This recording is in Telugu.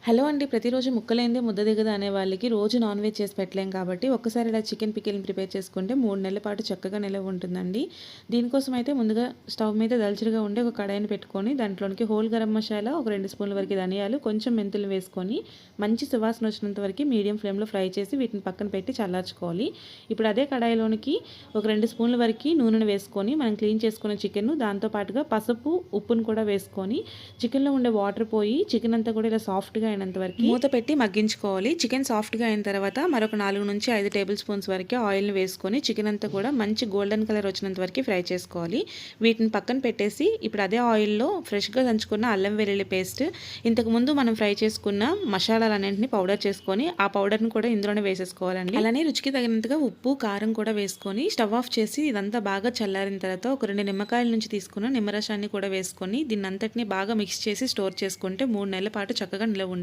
హలో అండి. ప్రతిరోజు ముక్కలేనిదే ముద్ద దిగదు అనే వాళ్ళకి రోజు నాన్ వెజ్ చేసి పెట్టలేం కాబట్టి ఒక్కసారి ఇలా చికెన్ పికిల్ని ప్రిపేర్ చేసుకుంటే 3 నెలల పాటు చక్కగా నిలవ ఉంటుందండి. దీనికోసం అయితే ముందుగా స్టవ్ మీద దళసరిగా ఉండే ఒక కడాయిని పెట్టుకొని దాంట్లోనికి హోల్ గరం మసాలా, ఒక 2 స్పూన్ల వరకు ధనియాలు, కొంచెం మెంతులు వేసుకొని మంచి సువాసన వచ్చినంత వరకు మీడియం ఫ్లేమ్లో ఫ్రై చేసి వీటిని పక్కన పెట్టి చల్లార్చుకోవాలి. ఇప్పుడు అదే కడాయిలోనికి ఒక 2 స్పూన్ల వరకు నూనెను వేసుకొని మనం క్లీన్ చేసుకున్న చికెన్, దాంతో పాటుగా పసుపు, ఉప్పును కూడా వేసుకొని చికెన్లో ఉండే వాటర్ పోయి చికెన్ అంతా కూడా ఇలా సాఫ్ట్గా అయినంత వరకు మూత పెట్టి మగ్గించుకోవాలి. చికెన్ సాఫ్ట్గా అయిన తర్వాత మరొక 4 నుంచి 5 టేబుల్ స్పూన్స్ వరకు ఆయిల్ని వేసుకొని చికెన్ అంతా కూడా మంచి గోల్డెన్ కలర్ వచ్చినంత వరకు ఫ్రై చేసుకోవాలి. వీటిని పక్కన పెట్టేసి ఇప్పుడు అదే ఆయిల్లో ఫ్రెష్గా దంచుకున్న అల్లం వెల్లుల్లి పేస్ట్, ఇంతకుముందు మనం ఫ్రై చేసుకున్న మసాలాలన్నింటినీ పౌడర్ చేసుకొని ఆ పౌడర్ని కూడా ఇందులోనే వేసేసుకోవాలండి. అలానే రుచికి తగినంతగా ఉప్పు, కారం కూడా వేసుకొని స్టవ్ ఆఫ్ చేసి ఇదంతా బాగా చల్లారిన తర్వాత ఒక 2 నిమ్మకాయల నుంచి తీసుకున్న నిమ్మరసాన్ని కూడా వేసుకొని దీన్ని అంతటిని బాగా మిక్స్ చేసి స్టోర్ చేసుకుంటే 3 నెలల పాటు చక్కగా నిలవ ఉంటుంది.